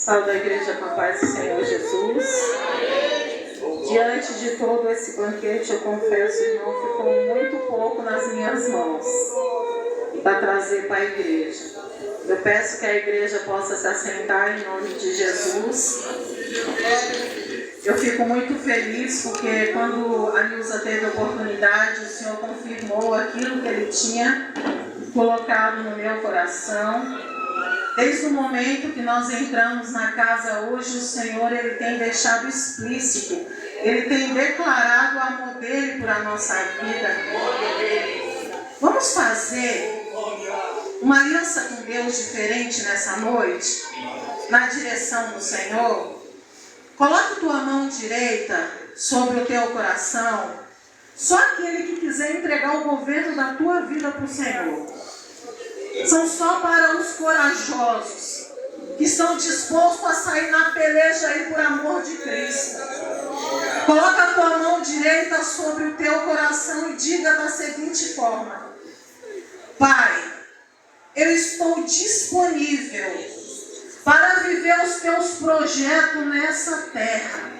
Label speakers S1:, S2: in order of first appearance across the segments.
S1: Salve a igreja com a paz do Senhor Jesus. Diante de todo esse banquete, eu confesso, irmão, ficou muito pouco nas minhas mãos para trazer para a igreja. Eu peço que a igreja possa se assentar em nome de Jesus. Eu fico muito feliz porque quando a Nilza teve a oportunidade, o Senhor confirmou aquilo que Ele tinha colocado no meu coração. Desde o momento que nós entramos na casa hoje, o Senhor Ele tem deixado explícito, Ele tem declarado o amor dEle por a nossa vida. Vamos fazer uma aliança com Deus diferente nessa noite, na direção do Senhor. Coloque tua mão direita sobre o teu coração. Só aquele que quiser entregar o governo da tua vida para o Senhor. São só para os corajosos, que estão dispostos a sair na peleja aí por amor de Cristo. Coloca a tua mão direita sobre o teu coração e diga da seguinte forma: Pai, eu estou disponível para viver os teus projetos nessa terra.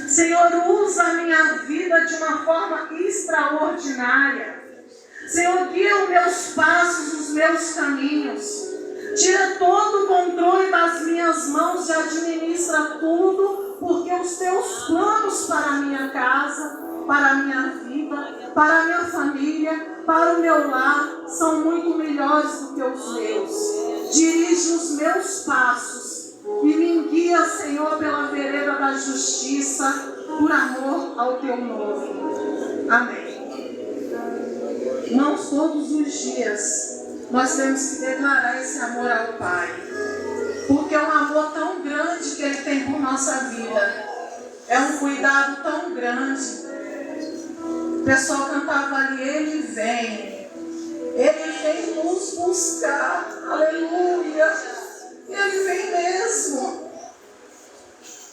S1: Senhor, usa a minha vida de uma forma extraordinária. Senhor, guia os meus passos, os meus caminhos. Tira todo o controle das minhas mãos e administra tudo, porque os teus planos para a minha casa, para a minha vida, para a minha família, para o meu lar, são muito melhores do que os meus. Dirige os meus passos e me guia, Senhor, pela vereda da justiça, por amor ao teu nome. Amém. Irmãos, todos os dias nós temos que declarar esse amor ao Pai, porque é um amor tão grande que Ele tem por nossa vida, é um cuidado tão grande. O pessoal cantava ali: Ele vem nos buscar, aleluia, Ele vem mesmo.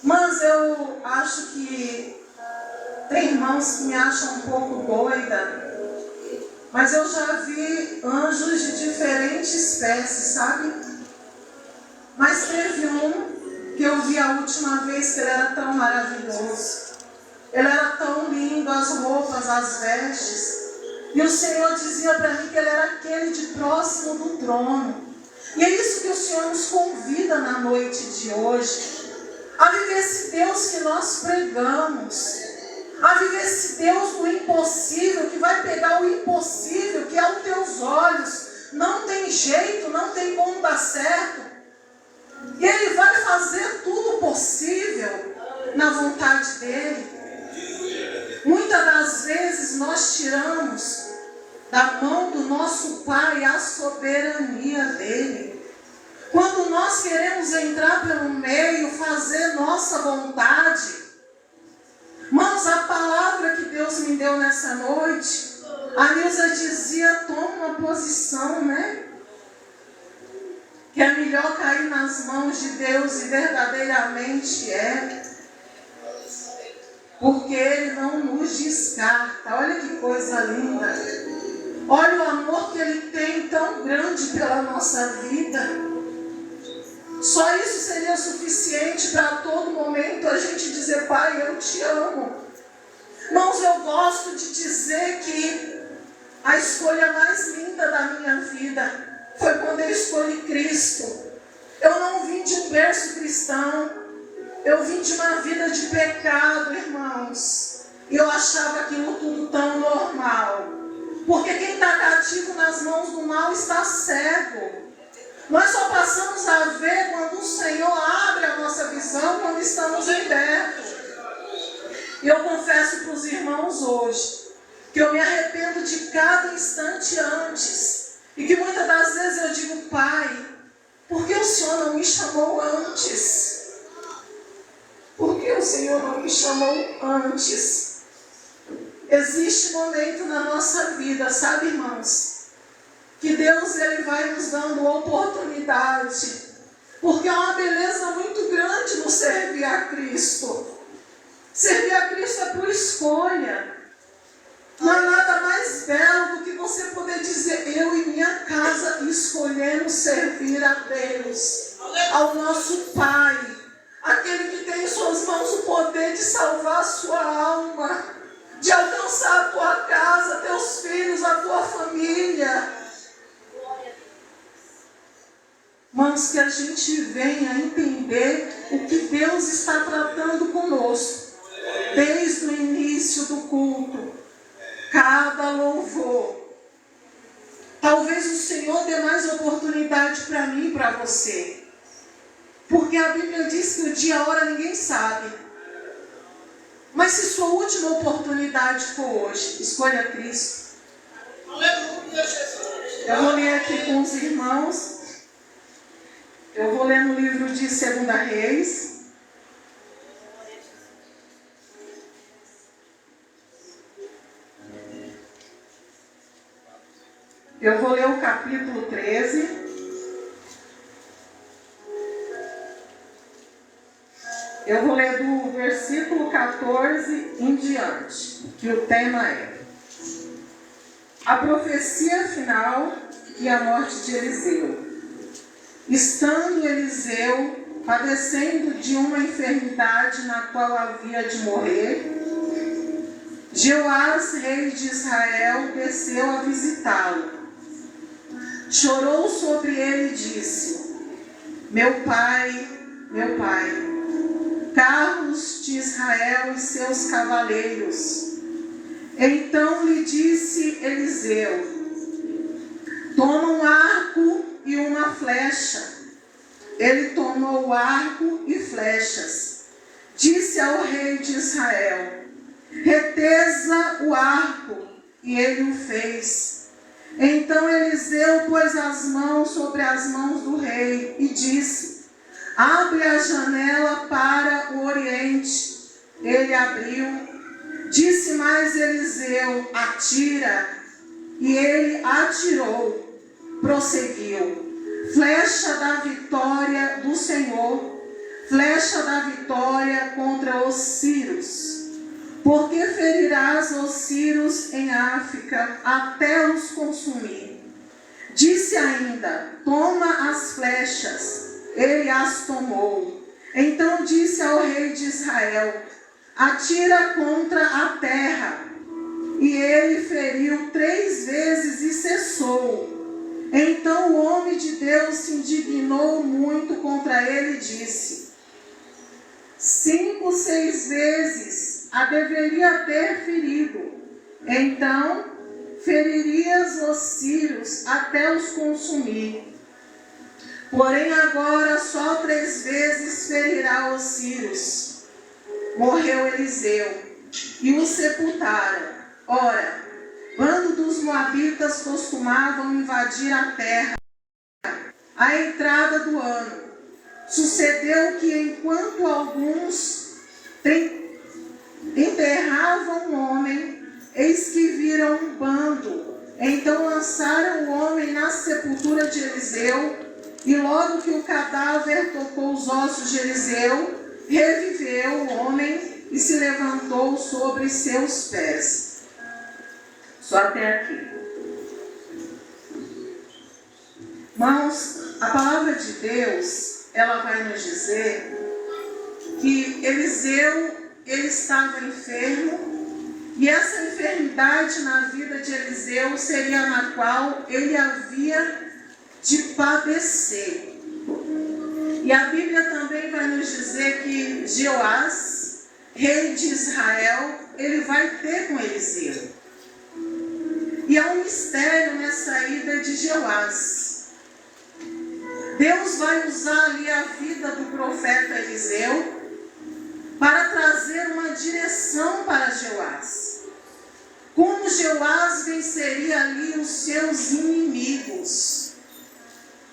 S1: Mas eu acho que tem irmãos que me acham um pouco doida, mas eu já vi anjos de diferentes espécies, sabe? Mas teve um que eu vi a última vez que ele era tão maravilhoso. Ele era tão lindo, as roupas, as vestes. E o Senhor dizia para mim que ele era aquele de próximo do trono. E é isso que o Senhor nos convida na noite de hoje. A viver esse Deus que nós pregamos. A viver esse Deus do impossível, que vai pegar o impossível, que é aos teus olhos não tem jeito, não tem como dar certo, e Ele vai fazer tudo possível na vontade dEle. Muitas das vezes nós tiramos da mão do nosso Pai a soberania dEle. Quando nós queremos entrar pelo meio, fazer nossa vontade. Irmãos, a palavra que Deus me deu nessa noite, a Nilza dizia: toma uma posição, né? Que é melhor cair nas mãos de Deus, e verdadeiramente é. Porque Ele não nos descarta. Olha que coisa linda. Olha o amor que Ele tem tão grande pela nossa vida. Só isso seria suficiente para a todo momento a gente dizer: Pai, eu te amo. Irmãos, eu gosto de dizer que a escolha mais linda da minha vida foi quando eu escolhi Cristo. Eu não vim de um berço cristão, eu vim de uma vida de pecado, irmãos. E eu achava aquilo tudo tão normal. Porque quem está cativo nas mãos do mal está cego. Nós só passamos a ver quando o Senhor abre a nossa visão, quando estamos libertos. E eu confesso para os irmãos hoje que eu me arrependo de cada instante antes. E que muitas das vezes eu digo: Pai, por que o Senhor não me chamou antes? Por que o Senhor não me chamou antes? Existe momento na nossa vida, sabe, irmãos, que Deus Ele vai nos dando oportunidade, porque é uma beleza muito grande no servir a Cristo. Servir a Cristo é por escolha. Não há nada mais belo do que você poder dizer: eu e minha casa escolhemos servir a Deus. ao nosso Pai, aquele que tem em suas mãos o poder de salvar a sua alma, de alcançar a tua casa, teus filhos, a tua família. Mas que a gente venha entender o que Deus está tratando conosco, desde o início do culto, cada louvor. Talvez o Senhor dê mais oportunidade para mim e para você. Porque a Bíblia diz que o dia e a hora ninguém sabe. Mas se sua última oportunidade for hoje, escolha Cristo. Aleluia, Jesus. Eu vou ler aqui com os irmãos. Eu vou ler no livro de 2 Reis. Eu vou ler o capítulo 13. Eu vou ler do versículo 14 em diante, que o tema é a profecia final e a morte de Eliseu. Estando Eliseu padecendo de uma enfermidade na qual havia de morrer, Jeoás, rei de Israel, desceu a visitá-lo. Chorou sobre ele e disse: meu pai, carros de Israel e seus cavaleiros. Então lhe disse Eliseu: toma um arco e uma flecha. Ele tomou o arco e flechas. Disse ao rei de Israel: retesa o arco. E ele o fez. Então Eliseu pôs as mãos sobre as mãos do rei e disse: abre a janela para o oriente. Ele abriu. Disse mais Eliseu: atira. E ele atirou. Prosseguiu: flecha da vitória do Senhor, flecha da vitória contra os sírios. Porque ferirás os sírios em África até os consumir. Disse ainda: toma as flechas. Ele as tomou. Então disse ao rei de Israel: atira contra a terra. E ele feriu 3 vezes e cessou. Então o homem de Deus se indignou muito contra ele e disse: 5, 6 vezes a deveria ter ferido. Então feririas os sírios até os consumir. Porém agora só 3 vezes ferirá os sírios. Morreu Eliseu e o sepultaram. Ora, bando dos moabitas costumavam invadir a terra à entrada do ano. Sucedeu que enquanto alguns enterravam um homem, eis que viram um bando. Então lançaram o homem na sepultura de Eliseu, e logo que o cadáver tocou os ossos de Eliseu, reviveu o homem e se levantou sobre seus pés. Só até aqui. Irmãos, a palavra de Deus, ela vai nos dizer que Eliseu, ele estava enfermo, e essa enfermidade na vida de Eliseu seria na qual ele havia de padecer. E a Bíblia também vai nos dizer que Jeoás, rei de Israel, ele vai ter com Eliseu. E há um mistério nessa ida de Jeoás. Deus vai usar ali a vida do profeta Eliseu para trazer uma direção para Jeoás. Como Jeoás venceria ali os seus inimigos.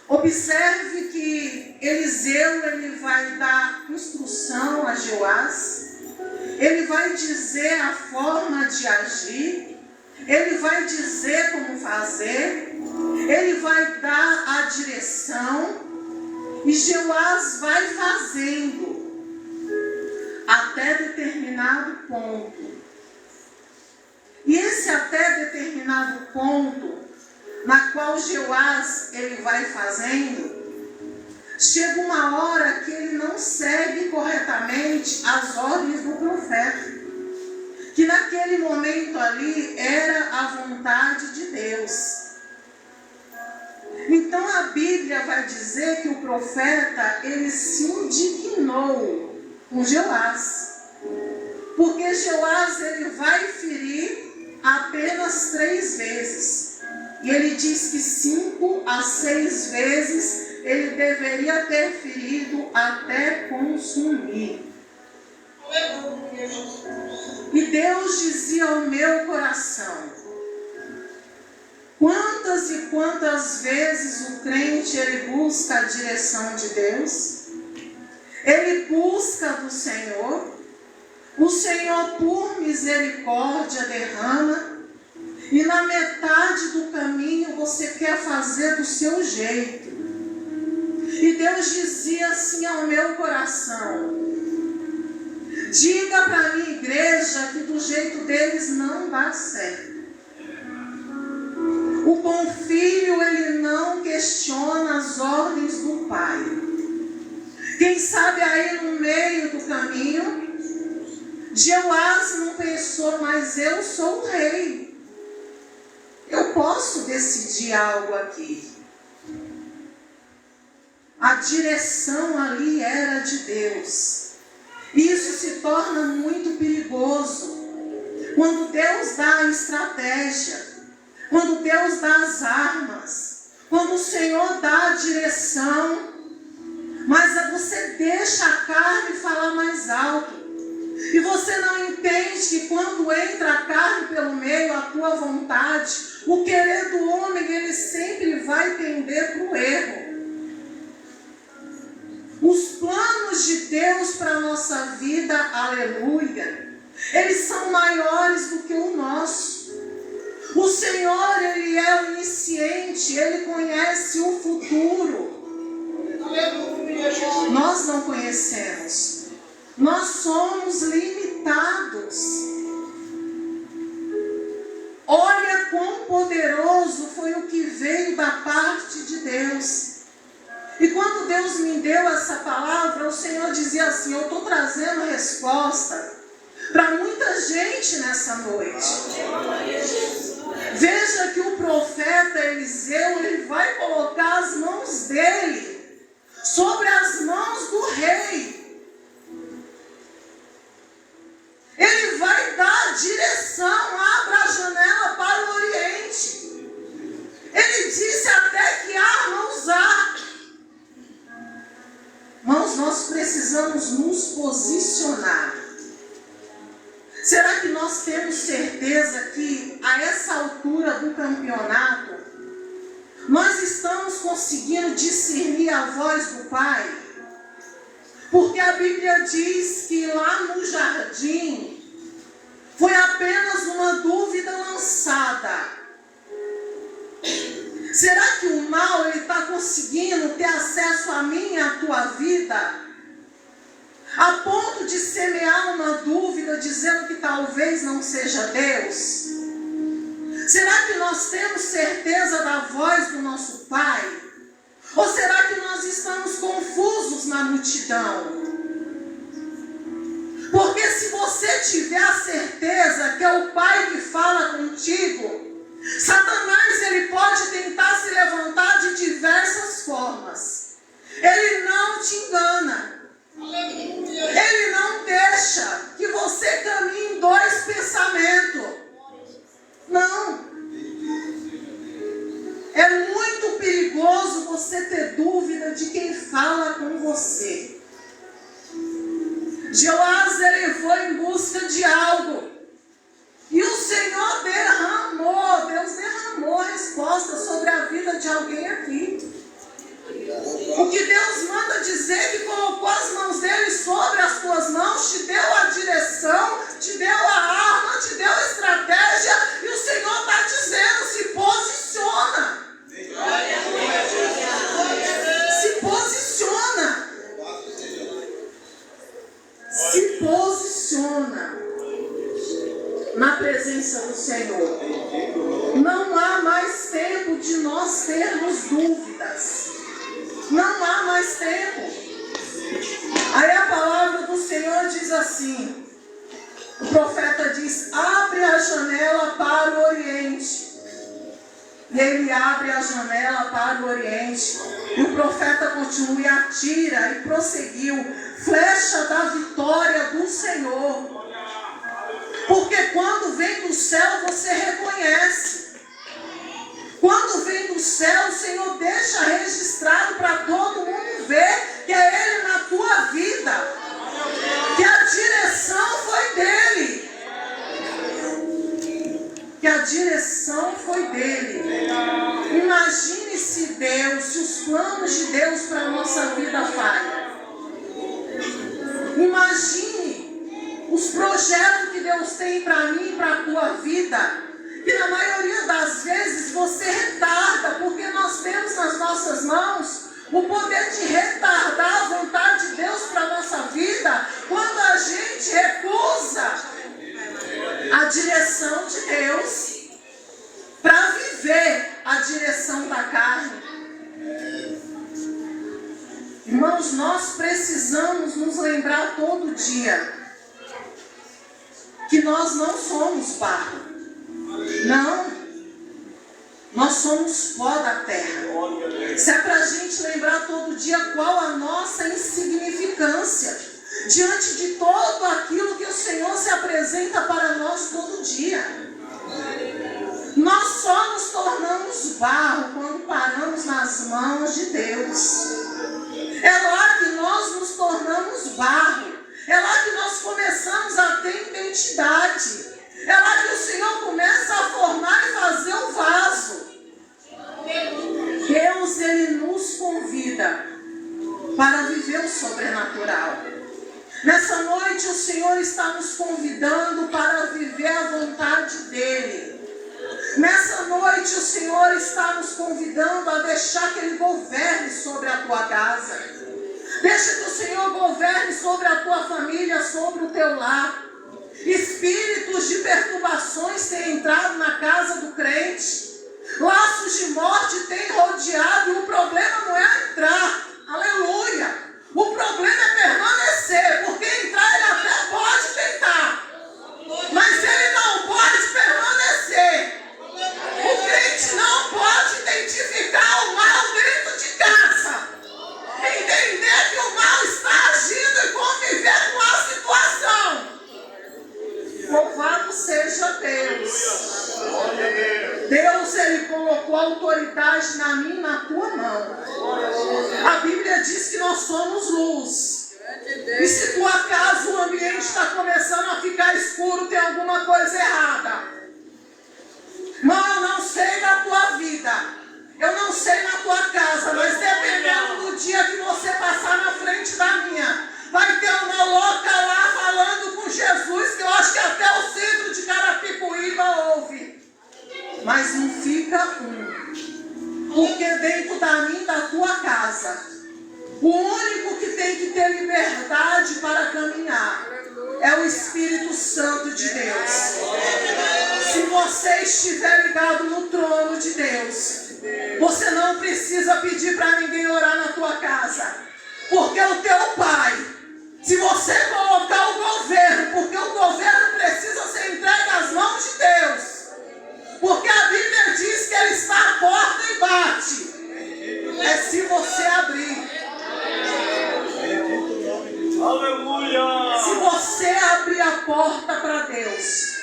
S1: Observe que Eliseu, ele vai dar instrução a Jeoás, ele vai dizer a forma de agir, ele vai dizer como fazer, ele vai dar a direção, e Jeoás vai fazendo até determinado ponto. E esse até determinado ponto, na qual Jeoás ele vai fazendo, chega uma hora que ele não segue corretamente as ordens do profeta, que naquele momento ali era a vontade de Deus. Então a Bíblia vai dizer que o profeta, ele se indignou com Jeoás, porque Jeoás, ele vai ferir apenas 3 vezes, e ele diz que 5 a 6 vezes ele deveria ter ferido até consumir. E Deus dizia ao meu coração: quantas e quantas vezes o crente, ele busca a direção de Deus, ele busca do Senhor, o Senhor por misericórdia derrama, e na metade do caminho você quer fazer do seu jeito. E Deus dizia assim ao meu coração: diga para a minha igreja que do jeito deles não dá certo. O bom filho, ele não questiona as ordens do pai. Quem sabe aí no meio do caminho, Jeoás não pensou: mas eu sou o rei, eu posso decidir algo aqui. A direção ali era de Deus. Isso se torna muito perigoso quando Deus dá a estratégia, quando Deus dá as armas, quando o Senhor dá a direção, mas você deixa a carne falar mais alto. E você não entende que quando entra a carne pelo meio, a tua vontade, o querer do homem, ele sempre vai tender para o erro. Os planos de Deus para a nossa vida, aleluia, eles são maiores do que o nosso. O Senhor, ele é onisciente, ele conhece o futuro. Nós não conhecemos. Nós somos limitados. Olha quão poderoso foi o que veio da parte de Deus. E quando Deus me deu essa palavra, o Senhor dizia assim: eu estou trazendo resposta para muita gente nessa noite. Veja que o profeta Eliseu, ele vai colocar as mãos dele sobre as mãos do rei. Ele vai dar direção, abra a janela para o Oriente. Ele disse até que arma usar. Irmãos, nós precisamos nos posicionar. Será que nós temos certeza que a essa altura do campeonato nós estamos conseguindo discernir a voz do Pai? Porque a Bíblia diz que lá no jardim foi apenas uma dúvida lançada. Será que o mal está conseguindo ter acesso a mim e a tua vida? A ponto de semear uma dúvida dizendo que talvez não seja Deus? Será que nós temos certeza da voz do nosso Pai? Ou será que nós estamos confusos na multidão? Porque se você tiver a certeza que é o Pai que fala contigo, Satanás, ele pode tentar se levantar de diversas formas. Ele não te engana. Ele não deixa que você caminhe em 2 pensamentos. Não. É muito perigoso você ter dúvida de quem fala com você. Jeoás, ele foi em busca de algo. E o Senhor derramou, Deus derramou a resposta sobre a vida de alguém aqui. O que Deus manda dizer que colocou as mãos dele sobre as tuas mãos, te deu a direção, te deu a arma, te deu a estratégia, e o Senhor está dizendo: se posiciona. Se posiciona. Se posiciona na presença do Senhor. Não há mais tempo de nós termos dúvidas. Não há mais tempo. Aí a palavra do Senhor diz assim, o profeta diz, abre a janela para o Oriente. E ele abre a janela para o Oriente. E o profeta continua e atira e prosseguiu. Flecha da vitória do Senhor. Porque quando vem do céu você reconhece. Quando vem do céu, o Senhor deixa registrado para todo mundo ver que é Ele na tua vida. Que a direção foi dEle. Que a direção foi dEle. Imagine se Deus, se os planos de Deus para a nossa vida falham. Imagine os projetos que Deus tem para mim e para a tua vida. Que na maioria das vezes você retarda, porque nós temos nas nossas mãos o poder de retardar a vontade de Deus para a nossa vida, quando a gente recusa a direção de Deus para viver a direção da carne. Irmãos, nós precisamos nos lembrar todo dia que nós não somos barro. Não, nós somos pó da terra. Se é para a gente lembrar todo dia qual a nossa insignificância diante de todo aquilo que o Senhor se apresenta para nós todo dia. Nós só nos tornamos barro quando paramos nas mãos de Deus. É lá que nós nos tornamos barro. É lá que nós começamos a ter identidade. É lá que o Senhor começa a formar e fazer o vaso. Deus, Ele nos convida para viver o sobrenatural. Nessa noite o Senhor está nos convidando para viver a vontade dEle. Nessa noite o Senhor está nos convidando a deixar que Ele governe sobre a tua casa. Deixa que o Senhor governe sobre a tua família, sobre o teu lar. Espíritos de perturbações têm entrado na casa do crente. Laços de morte têm rodeado. E o problema não é entrar. Aleluia. O problema é permanecer. Porque entrar ele até pode tentar. Mas ele não pode permanecer. O crente não pode identificar o mal dentro de casa. Entender que o mal está agindo e conviver com a situação. Louvado seja Deus. Deus, Ele colocou autoridade na minha e na tua mão. A Bíblia diz que nós somos luz. E se por acaso o ambiente está começando a ficar escuro, tem alguma coisa errada. Não, eu não sei da tua vida. Eu não sei na tua casa. Mas dependendo do dia que você passar na frente da minha, vai ter uma louca lá falando com Jesus, que eu acho que até o centro de Carapicuíba ouve. Mas não fica porque dentro da minha e da tua casa, o único que tem que ter liberdade para caminhar é o Espírito Santo de Deus. Se você estiver ligado no trono de Deus, você não precisa pedir para ninguém orar na tua casa, porque o teu Pai, se você colocar o governo, porque o governo precisa ser entregue às mãos de Deus, porque a Bíblia diz que Ele está à porta e bate. É se você abrir. Aleluia! Se você abrir a porta para Deus,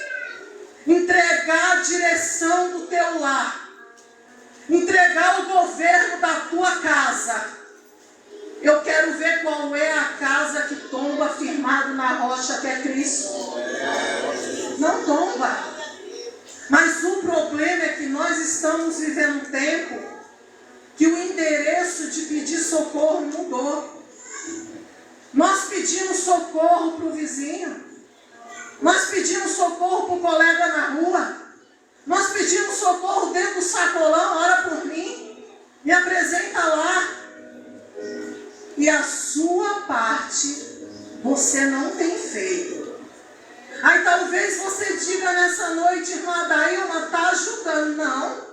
S1: entregar a direção do teu lar, entregar o governo da tua casa, eu quero ver qual é a casa que tomba firmado na rocha que é Cristo. Não tomba. Mas o problema é que nós estamos vivendo um tempo que o endereço de pedir socorro mudou. Nós pedimos socorro para o vizinho. Nós pedimos socorro para o colega na rua. Nós pedimos socorro dentro do sacolão, ora por mim. Me apresenta lá. E a sua parte você não tem feito. Aí talvez você diga nessa noite, irmã Dailma, está ajudando. Não.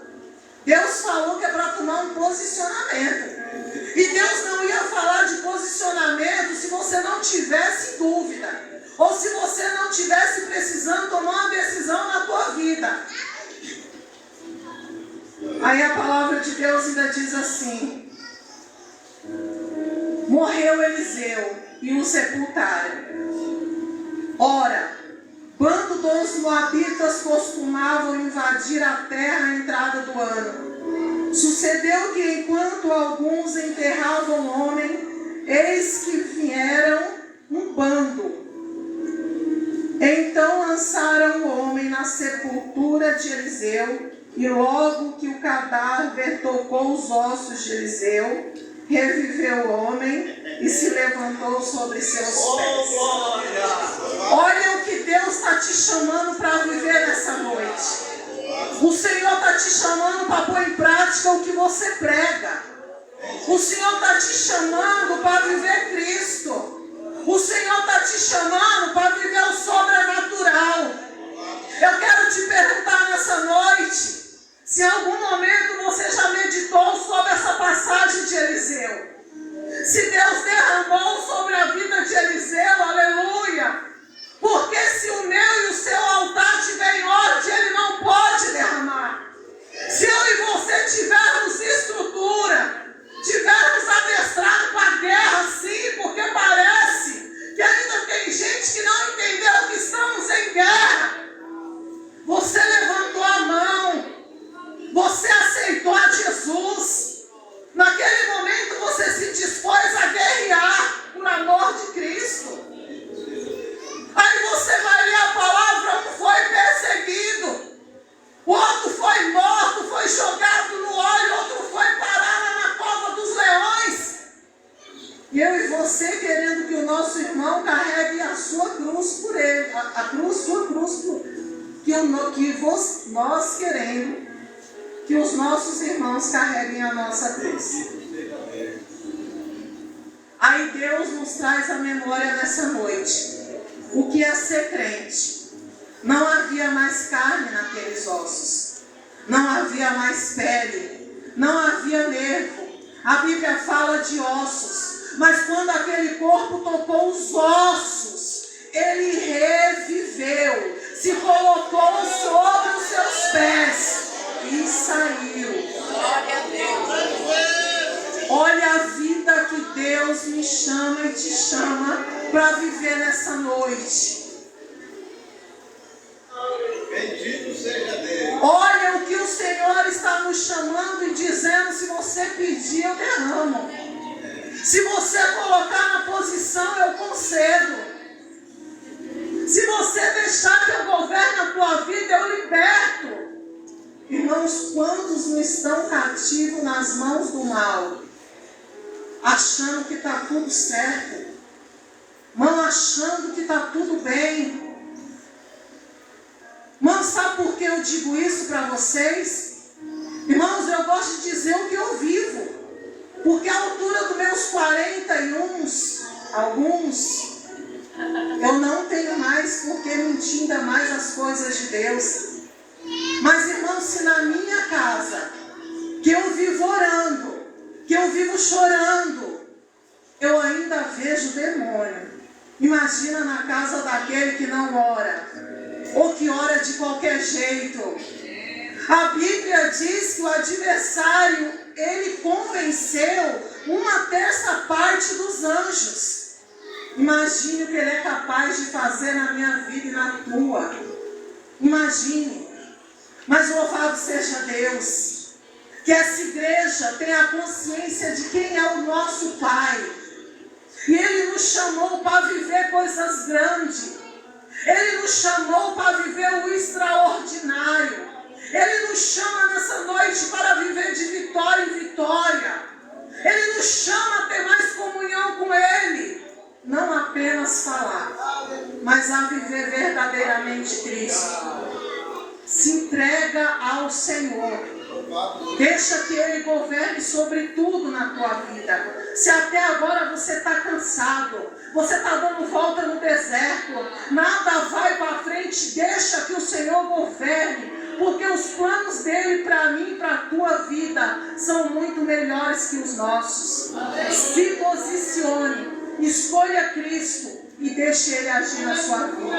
S1: Deus falou que é para tomar um posicionamento. E Deus não ia falar de posicionamento se você não tivesse dúvida. Ou se você não tivesse precisando tomar uma decisão na tua vida. Aí a palavra de Deus ainda diz assim: morreu Eliseu e o sepultaram. Ora, bando dos moabitas costumavam invadir a terra à entrada do ano. Sucedeu que enquanto alguns enterravam o homem, eis que vieram um bando. Então lançaram o homem na sepultura de Eliseu, e logo que o cadáver tocou os ossos de Eliseu, reviveu o homem e se levantou sobre seus pés. Olha o que Deus está te chamando para viver nessa noite. O Senhor está te chamando para pôr em prática o que você prega. O Senhor está te chamando para viver Cristo. O Senhor está te chamando para viver o sobrenatural. Eu quero te perguntar nessa noite, se em algum momento você já meditou sobre essa passagem de Eliseu. Se Deus derramou sobre a vida de Eliseu, aleluia. Porque se o meu e o seu altar estiver em ordem, ele não pode derramar. Se eu e você tivermos estrutura, tivermos adestrado para a guerra, sim, porque parece que ainda tem gente que não entendeu que estamos em guerra. Você levantou a mão, você aceitou a Jesus. Naquele momento você se dispôs a guerrear por amor de Cristo. Aí você vai ler a palavra, um foi perseguido, o outro foi morto, foi jogado no óleo, outro foi parar lá na cova dos leões. E eu e você querendo que o nosso irmão carregue a sua cruz por ele, sua cruz nós querendo que os nossos irmãos carreguem a nossa cruz. Aí Deus nos traz a memória nessa noite. O que é ser crente? Não havia mais carne naqueles ossos. Não havia mais pele. Não havia nervo. A Bíblia fala de ossos. Mas quando aquele corpo tocou os ossos, ele reviveu. Se colocou sobre os seus pés e saiu. Olha a vida que Deus me chama e te chama para viver nessa noite.
S2: Bendito seja Deus.
S1: Olha o que o Senhor está nos chamando e dizendo: se você pedir, eu derramo. Se você colocar na posição, eu concedo. Se você deixar que eu governe a tua vida, eu liberto. Irmãos, quantos não estão cativos nas mãos do mal, achando que está tudo certo, irmão, achando que está tudo bem? Irmão, sabe por que eu digo isso para vocês? Irmãos, eu gosto de dizer o que eu vivo, porque à altura dos meus 41, alguns, eu não tenho mais por que mentir ainda mais as coisas de Deus. Mas, irmãos, se na minha casa, que eu vivo orando, que eu vivo chorando, eu ainda vejo demônio, imagina na casa daquele que não ora, ou que ora de qualquer jeito. A Bíblia diz que o adversário, ele convenceu 1/3 dos anjos. Imagine o que ele é capaz de fazer na minha vida e na tua. Imagine. Mas louvado seja Deus, que essa igreja tenha a consciência de quem é o nosso Pai. E Ele nos chamou para viver coisas grandes. Ele nos chamou para viver o extraordinário. Ele nos chama nessa noite para viver de vitória em vitória. Ele nos chama a ter mais comunhão com Ele. Não apenas falar, mas a viver verdadeiramente Cristo. Se entrega ao Senhor. Deixa que Ele governe sobre tudo na tua vida. Se até agora você está cansado, você está dando volta no deserto, nada vai para frente, deixa que o Senhor governe. porque os planos dele para mim e para a tua vida são muito melhores que os nossos. Se posicione, escolha Cristo e deixe Ele agir na sua vida.